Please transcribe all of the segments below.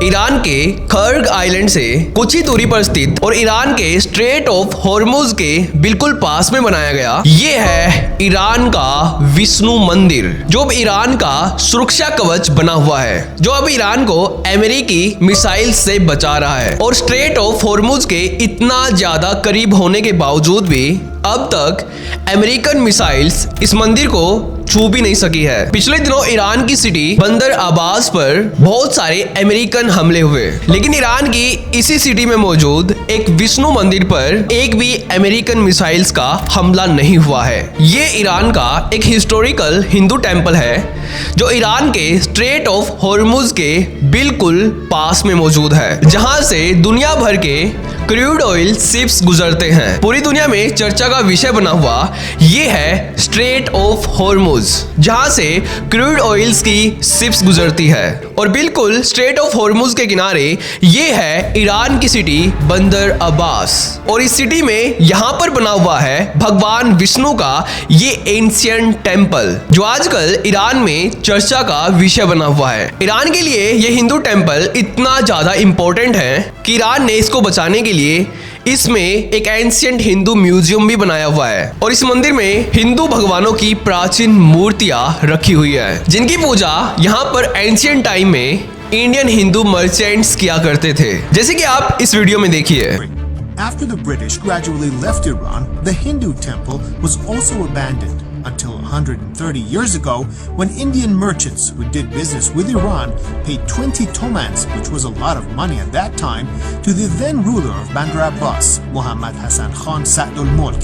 Iran के खर्ग island से कुछ ही दूरी पर स्थित और ईरान के स्ट्रेट ऑफ हॉर्मुज के बिल्कुल पास में बनाया गया ये है ईरान का विष्णु मंदिर, जो अब ईरान का सुरक्षा कवच बना हुआ है, जो अब ईरान को अमेरिकी मिसाइल से बचा रहा है। और स्ट्रेट ऑफ हॉर्मुज के इतना ज्यादा करीब होने के बावजूद भी अब तक अमेरिकन मिसाइल्स इस मंदिर को छू भी नहीं सकी है। पिछले दिनों ईरान की सिटी बंदर अब्बास पर बहुत सारे अमेरिकन हमले हुए, लेकिन ईरान की इसी सिटी में मौजूद एक विष्णु मंदिर पर एक भी अमेरिकन मिसाइल्स का हमला नहीं हुआ है। ये ईरान का एक हिस्टोरिकल हिंदू टेम्पल है जो ईरान के स्ट्रेट ऑफ हॉर्मुज के बिल्कुल पास में मौजूद है, जहां से दुनिया भर के क्रूड ऑयल शिप्स गुजरते हैं। पूरी दुनिया में चर्चा का विषय बना हुआ ये है स्ट्रेट ऑफ हॉर्मुज, जहां से क्रूड ऑयल्स की शिप्स गुजरती है। और बिल्कुल स्ट्रेट ऑफ हॉर्मुज के किनारे ये है ईरान की सिटी बंदर अब्बास, और इस सिटी में यहाँ पर बना हुआ है भगवान विष्णु का ये एंशिएंट टेम्पल, जो आजकल ईरान में चर्चा का विषय बना हुआ है। ईरान के लिए ये हिंदू टेम्पल इतना ज्यादा इंपॉर्टेंट है कि ईरान ने इसको बचाने के लिए इसमें एक एंशिएंट हिंदू म्यूजियम भी बनाया हुआ है, और इस मंदिर में हिंदू भगवानों की प्राचीन मूर्तियां रखी हुई है, जिनकी पूजा यहाँ पर एंशिएंट टाइम में इंडियन हिंदू मर्चेंट्स किया करते थे, जैसे कि आप इस वीडियो में देखिए। After the British gradually left Iran, the Hindu temple was also abandoned until 130 years ago when Indian merchants who did business with Iran paid 20 tomans, which was a lot of money at that time, to the then ruler of Bandar Abbas, Muhammad Hassan Khan Sa'd al-Mulk.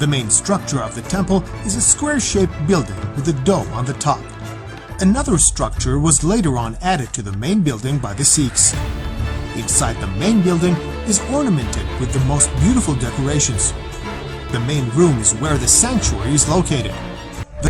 The main structure of the temple is a square-shaped building with a dome on the top. Another structure was later on added to the main building by the Sikhs. Inside the main building is ornamented with the most beautiful decorations. The main room is where the sanctuary is located.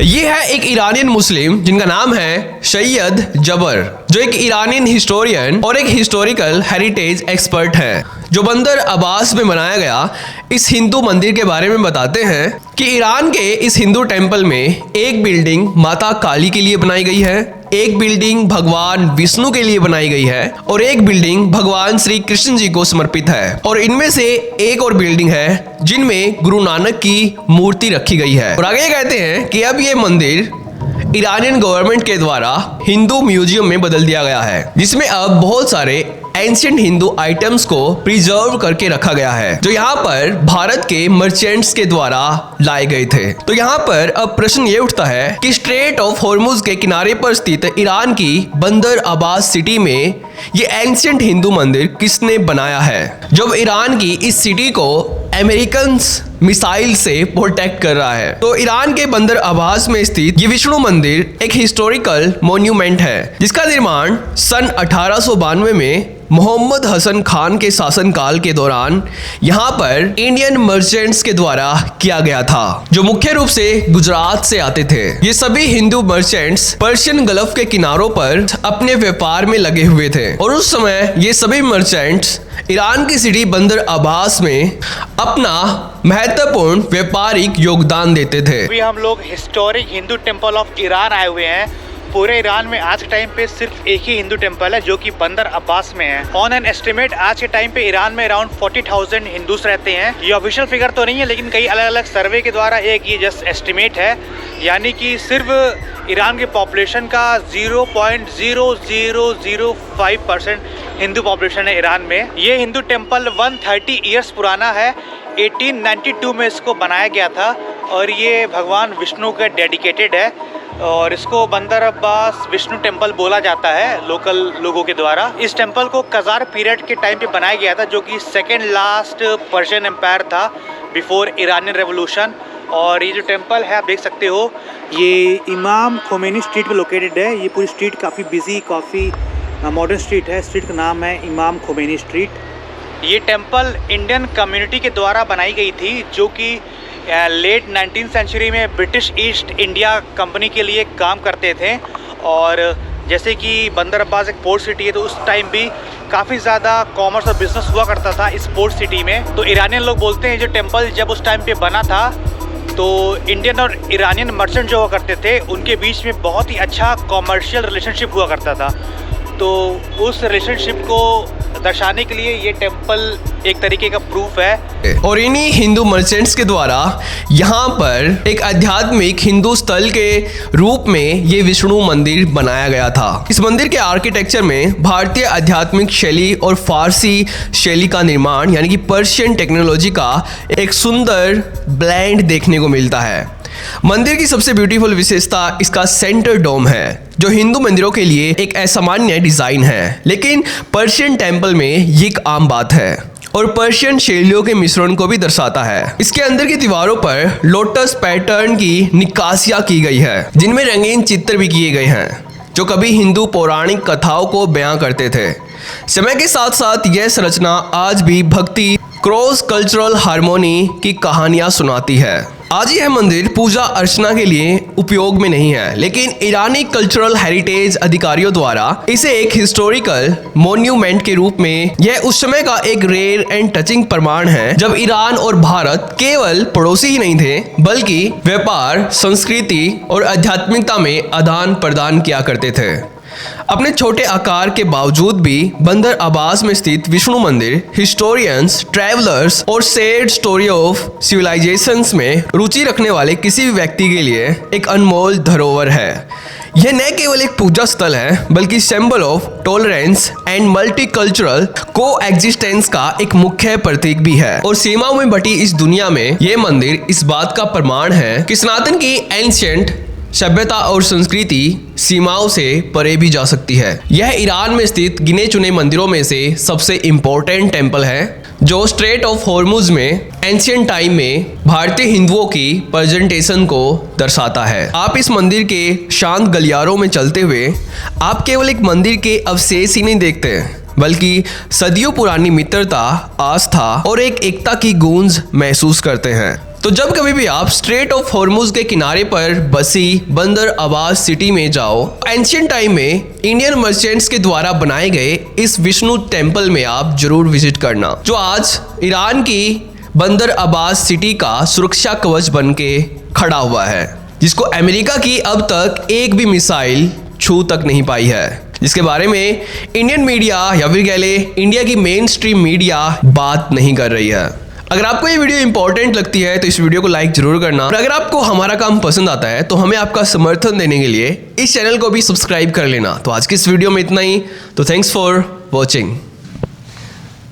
ये है एक Iranian मुस्लिम जिनका नाम है सैयद जबर, जो एक Iranian historian और एक हिस्टोरिकल हेरिटेज एक्सपर्ट हैं, जो बंदर अब्बास में बनाया गया इस हिंदू मंदिर के बारे में बताते हैं कि ईरान के इस हिंदू टेम्पल में एक बिल्डिंग माता काली के लिए बनाई गई है, एक बिल्डिंग भगवान विष्णु के लिए बनाई गई है, और एक बिल्डिंग भगवान श्री कृष्ण जी को समर्पित है, और इनमें से एक और बिल्डिंग है जिनमें गुरु नानक की मूर्ति रखी गई है। और आगे कहते हैं कि अब ये मंदिर ईरानियन गवर्नमेंट के द्वारा हिंदू म्यूजियम में बदल दिया गया है, जिसमें अब बहुत सारे एंशिएंट हिंदू आइटम्स को प्रिजर्व करके रखा गया है, जो यहाँ पर भारत के मर्चेंट्स के द्वारा लाए गए थे। तो यहाँ पर अब प्रश्न ये उठता है कि स्ट्रेट ऑफ हॉर्मुज के किनारे पर स्थित ईरान की बंदर अब्बास सिटी में ये एंशिएंट हिंदू मंदिर किसने बनाया है, जब ईरान की इस सिटी को अमेरिकन मिसाइल से प्रोटेक्ट कर रहा है। तो ईरान के बंदर अब्बास में स्थित ये विष्णु मंदिर एक हिस्टोरिकल मॉन्यूमेंट है, जिसका निर्माण सन 1892 में मोहम्मद हसन खान के शासनकाल के दौरान यहाँ पर इंडियन मर्चेंट्स के द्वारा किया गया था, जो मुख्य रूप से गुजरात से आते थे। ये सभी हिंदू मर्चेंट्स पर्शियन गल्फ के किनारों पर अपने व्यापार में लगे हुए थे, और उस समय ये सभी मर्चेंट्स ईरान की सिटी बंदर अब्बास में अपना महत्वपूर्ण व्यापारिक योगदान देते थे। अभी हम लोग historic Hindu temple of Iran आए हुए हैं। पूरे ईरान में आज के टाइम पे सिर्फ एक ही हिंदू टेम्पल है, जो कि बंदर अब्बास में है। ऑन एन एस्टिमेट आज के टाइम पे ईरान में अराउंड 40,000 हिंदूस रहते हैं। ये ऑफिशियल फिगर तो नहीं है, लेकिन कई अलग अलग सर्वे के द्वारा एक ये जस्ट एस्टिमेट है, यानी कि सिर्फ ईरान के पॉपुलेशन का 0.0005% हिंदू पॉपुलेशन है ईरान में। ये हिंदू टेम्पल 130 ईयर्स पुराना है। 1892 में इसको बनाया गया था, और ये भगवान विष्णु का डेडिकेटेड है, और इसको बंदर अब्बास विष्णु टेम्पल बोला जाता है लोकल लोगों के द्वारा। इस टेम्पल को कजार पीरियड के टाइम पे बनाया गया था, जो कि सेकेंड लास्ट पर्शियन एम्पायर था बिफोर ईरानियन रेवोल्यूशन। और ये जो टेम्पल है आप देख सकते हो, ये इमाम खोमेनी स्ट्रीट पे लोकेटेड है। ये पूरी स्ट्रीट काफ़ी बिजी, काफ़ी मॉडर्न स्ट्रीट है। स्ट्रीट का नाम है इमाम खोमेनी स्ट्रीट। ये टेम्पल इंडियन कम्युनिटी के द्वारा बनाई गई थी, जो कि लेट 19th सेंचुरी में ब्रिटिश ईस्ट इंडिया कंपनी के लिए काम करते थे। और जैसे कि बंदर अब्बास एक पोर्ट सिटी है, तो उस टाइम भी काफ़ी ज़्यादा कॉमर्स और बिजनेस हुआ करता था इस पोर्ट सिटी में। तो ईरानियन लोग बोलते हैं जो टेम्पल जब उस टाइम पे बना था तो इंडियन और ईरानियन मर्चेंट जो हुआ करते थे उनके बीच में बहुत ही अच्छा कॉमर्शियल रिलेशनशिप हुआ करता था। तो उस रिलेशनशिप को दर्शाने के लिए ये टेम्पल एक तरीके का प्रूफ है। और इन्हीं हिंदू मर्चेंट्स के द्वारा यहाँ पर एक आध्यात्मिक हिंदू स्थल के रूप में ये विष्णु मंदिर बनाया गया था। इस मंदिर के आर्किटेक्चर में भारतीय आध्यात्मिक शैली और फारसी शैली का निर्माण यानी कि पर्शियन टेक्नोलॉजी का एक सुंदर ब्लेंड देखने को मिलता है। मंदिर की सबसे ब्यूटीफुल विशेषता इसका सेंटर डोम है, जो हिंदू मंदिरों के लिए एक असामान्य डिजाइन है, लेकिन पर्शियन टेम्पल में ये एक आम बात है और पर्शियन शैलियों के मिश्रण को भी दर्शाता है। इसके अंदर की दीवारों पर लोटस पैटर्न की निकासियां की गई है, जिनमें रंगीन चित्र भी किए गए हैं जो कभी हिंदू पौराणिक कथाओं को बयां करते थे। समय के साथ साथ यह संरचना आज भी भक्ति, क्रॉस कल्चरल हार्मोनी की कहानियां सुनाती है। आज यह मंदिर पूजा अर्चना के लिए उपयोग में नहीं है, लेकिन ईरानी कल्चरल हेरिटेज अधिकारियों द्वारा इसे एक हिस्टोरिकल मॉन्यूमेंट के रूप में यह उस समय का एक रेयर एंड टचिंग प्रमाण है जब ईरान और भारत केवल पड़ोसी ही नहीं थे, बल्कि व्यापार, संस्कृति और आध्यात्मिकता में आदान प्रदान किया करते थे। अपने छोटे आकार के बावजूद भी बंदर अब्बास में स्थित विष्णु मंदिर हिस्टोरियंस, ट्रैवलर्स और शेयर्ड स्टोरी ऑफ सिविलाइजेशंस में रुचि रखने वाले किसी भी व्यक्ति के लिए एक अनमोल धरोहर है। यह न केवल एक पूजा स्थल है, बल्कि symbol of tolerance and multicultural coexistence का एक मुख्य प्रतीक भी है। और सीमाओं में बटी इस दुनिया में यह मंदिर इस बात का प्रमाण है कि सनातन की एंशिएंट सभ्यता और संस्कृति सीमाओं से परे भी जा सकती है। यह ईरान में स्थित गिने चुने मंदिरों में से सबसे इम्पोर्टेंट टेम्पल है, जो स्ट्रेट ऑफ हॉर्मुज में एंशिएंट टाइम में भारतीय हिंदुओं की प्रेजेंटेशन को दर्शाता है। आप इस मंदिर के शांत गलियारों में चलते हुए आप केवल एक मंदिर के अवशेष ही नहीं देखते, बल्कि सदियों पुरानी मित्रता, आस्था और एक एकता की गूंज महसूस करते हैं। तो जब कभी भी आप स्ट्रेट ऑफ हॉर्मुज के किनारे पर बसी बंदर अब्बास सिटी में जाओ, एंशिएंट टाइम में इंडियन मर्चेंट्स के द्वारा बनाए गए इस विष्णु टेम्पल में आप जरूर विजिट करना, जो आज ईरान की बंदर अब्बास सिटी का सुरक्षा कवच बन के खड़ा हुआ है, जिसको अमेरिका की अब तक एक भी मिसाइल छू तक नहीं पाई है, जिसके बारे में इंडियन मीडिया या फिर कह ले इंडिया की मेन स्ट्रीम मीडिया बात नहीं कर रही है। अगर आपको ये वीडियो इंपॉर्टेंट लगती है तो इस वीडियो को लाइक जरूर करना, और अगर आपको हमारा काम पसंद आता है तो हमें आपका समर्थन देने के लिए इस चैनल को भी सब्सक्राइब कर लेना। तो आज की इस वीडियो में इतना ही, तो थैंक्स फॉर वॉचिंग।